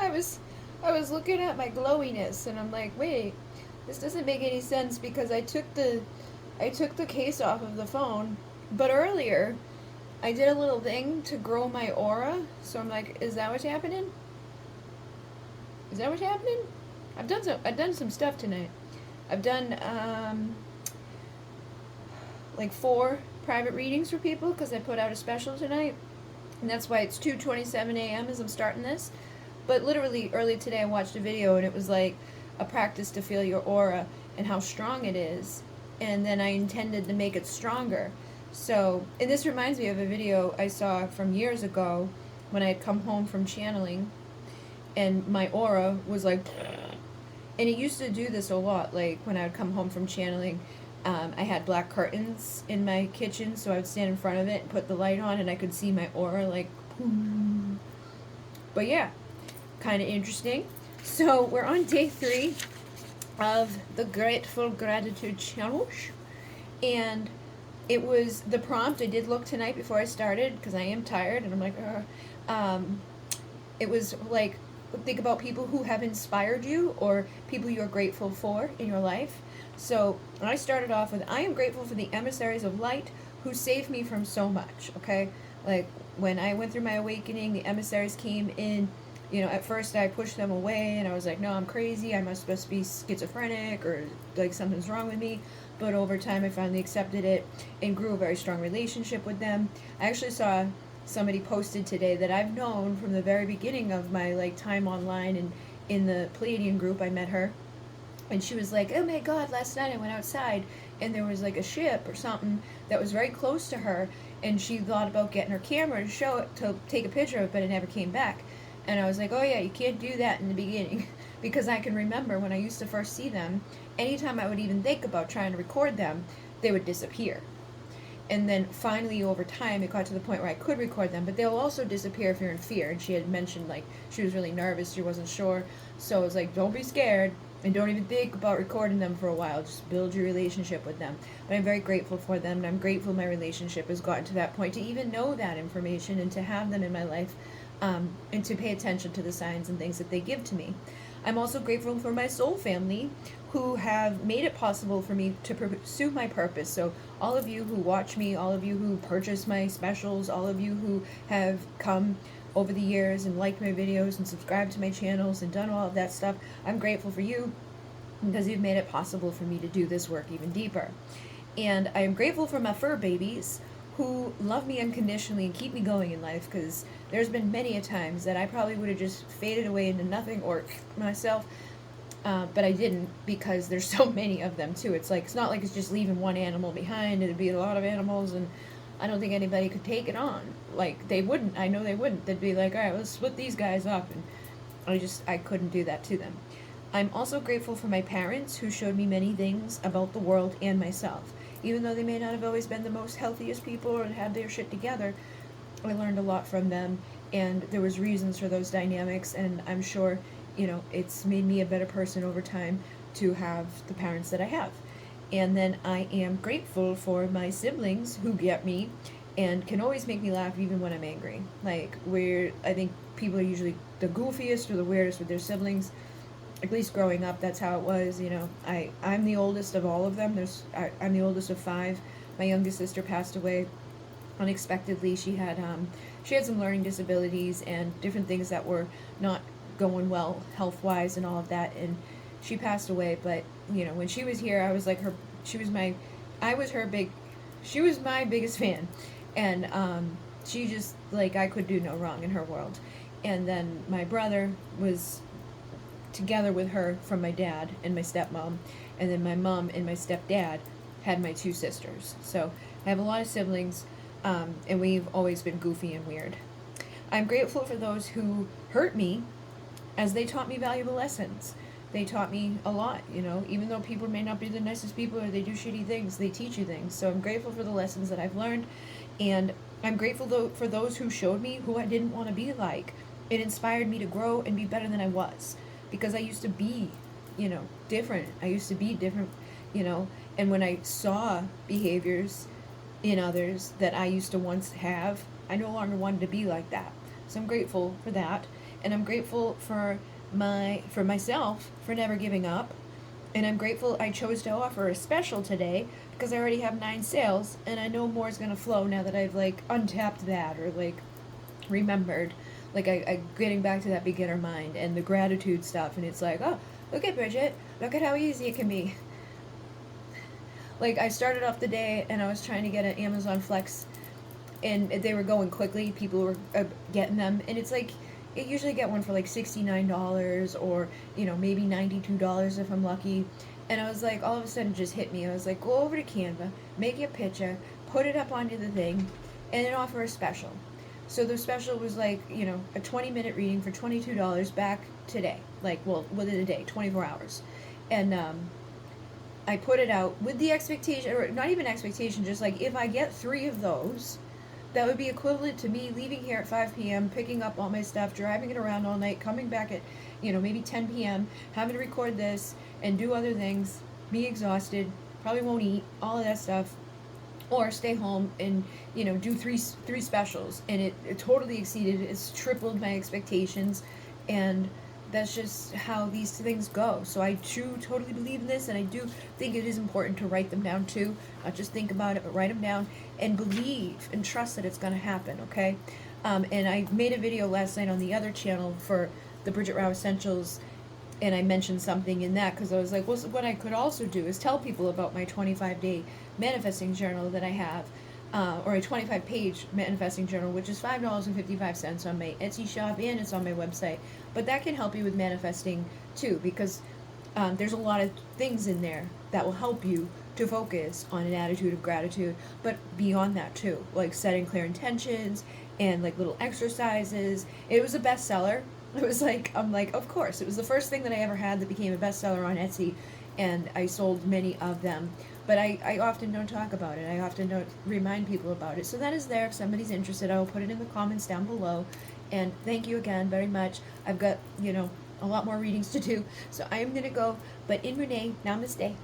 I was I was looking at my glowiness and I'm like, wait, this doesn't make any sense because I took the case off of the phone, but earlier I did a little thing to grow my aura. So I'm like, is that what's happening? Is that what's happening? I've done some stuff tonight. I've done like 4 private readings for people because I put out a special tonight, and that's why it's 2:27 a.m. as I'm starting this. But literally early today I watched a video and it was like a practice to feel your aura and how strong it is, and then I intended to make it stronger. So, and this reminds me of a video I saw from years ago when I had come home from channeling and my aura was like, and it used to do this a lot. Like when I would come home from channeling, I had black curtains in my kitchen, so I would stand in front of it and put the light on, and I could see my aura like, boom. But yeah, kind of interesting. So we're on day 3 of the Grateful Gratitude Challenge, and it was the prompt. I did look tonight before I started because I am tired, and I'm like, it was like, think about people who have inspired you or people you're grateful for in your life. So I started off with, I am grateful for the emissaries of light who saved me from so much. Okay, like when I went through my awakening, the emissaries came in. You know, at first I pushed them away and I was like, no, I'm crazy. I must be schizophrenic or like something's wrong with me. But over time, I finally accepted it and grew a very strong relationship with them. I actually saw somebody posted today that I've known from the very beginning of my like time online, and in the Palladian group I met her, and she was like, oh my god, last night I went outside and there was like a ship or something that was very close to her, and she thought about getting her camera to show it, to take a picture of it, but it never came back. And I was like, oh yeah, you can't do that in the beginning because I can remember when I used to first see them, anytime I would even think about trying to record them, they would disappear. And then finally over time it got to the point where I could record them, but they'll also disappear if you're in fear. And she had mentioned like she was really nervous, she wasn't sure. So I was like, don't be scared and don't even think about recording them for a while. Just build your relationship with them. But I'm very grateful for them, and I'm grateful my relationship has gotten to that point to even know that information and to have them in my life, and to pay attention to the signs and things that they give to me. I'm also grateful for my soul family who have made it possible for me to pursue my purpose. So all of you who watch me, all of you who purchase my specials, all of you who have come over the years and liked my videos and subscribed to my channels and done all of that stuff, I'm grateful for you because you've made it possible for me to do this work even deeper. And I am grateful for my fur babies who love me unconditionally and keep me going in life, because there's been many a times that I probably would have just faded away into nothing or myself, but I didn't because there's so many of them too. It's like, it's not like it's just leaving one animal behind. It'd be a lot of animals, and I don't think anybody could take it on. Like, they wouldn't. I know they wouldn't. They'd be like, all right, let's split these guys up, and I couldn't do that to them. I'm also grateful for my parents who showed me many things about the world and myself. Even though they may not have always been the most healthiest people or had their shit together, I learned a lot from them, and there was reasons for those dynamics, and I'm sure, it's made me a better person over time to have the parents that I have. And then I am grateful for my siblings who get me and can always make me laugh even when I'm angry. Like, I think people are usually the goofiest or the weirdest with their siblings. At least growing up, that's how it was. I'm the oldest of all of them. I'm the oldest of 5. My youngest sister passed away unexpectedly. She had some learning disabilities and different things that were not going well health wise and all of that, and she passed away. But when she was here, I was like her. She was my biggest fan, and she just, like, I could do no wrong in her world. And then my brother was together with her from my dad and my stepmom, and then my mom and my stepdad had my 2 sisters. So I have a lot of siblings, and we've always been goofy and weird. I'm grateful for those who hurt me, as they taught me valuable lessons. They taught me a lot, even though people may not be the nicest people or they do shitty things, they teach you things. So I'm grateful for the lessons that I've learned, and I'm grateful for those who showed me who I didn't want to be like. It inspired me to grow and be better than I was, because I used to be, different. I used to be different, and when I saw behaviors in others that I used to once have, I no longer wanted to be like that. So I'm grateful for that. And I'm grateful for myself for never giving up. And I'm grateful I chose to offer a special today because I already have 9 sales and I know more is going to flow now that I've like untapped that or like remembered. Like I getting back to that beginner mind and the gratitude stuff, and it's like, oh, look at Bridget, look at how easy it can be. Like I started off the day and I was trying to get an Amazon Flex and they were going quickly. People were getting them, and it's like I usually get one for like $69 or maybe $92 if I'm lucky. And I was like, all of a sudden, it just hit me. I was like, go over to Canva, make a picture, put it up onto the thing, and then offer a special. So the special was like a 20-minute reading for $22 back today, like within a day, 24 hours, and I put it out with the expectation, or not even expectation, just like if I get 3 of those, that would be equivalent to me leaving here at 5 p.m., picking up all my stuff, driving it around all night, coming back at, maybe 10 p.m., having to record this and do other things, be exhausted, probably won't eat, all of that stuff, or stay home and, do three specials. And it totally exceeded, it's tripled my expectations, and that's just how these things go. So I do totally believe in this, and I do think it is important to write them down too. Not just think about it, but write them down and believe and trust that it's going to happen, okay? And I made a video last night on the other channel for the Bridget Rao Essentials, and I mentioned something in that because I was like, well, what I could also do is tell people about my 25-day manifesting journal that I have, or a 25-page manifesting journal, which is $5.55 on my Etsy shop, and it's on my website. But that can help you with manifesting too, because there's a lot of things in there that will help you to focus on an attitude of gratitude, but beyond that too, like setting clear intentions and like little exercises. It was a bestseller. It was like, I'm like, of course, it was the first thing that I ever had that became a bestseller on Etsy, and I sold many of them. But I often don't talk about it. I often don't remind people about it. So that is there if somebody's interested. I will put it in the comments down below. And thank you again very much. I've got, a lot more readings to do. So I am going to go. But in Renee, namaste.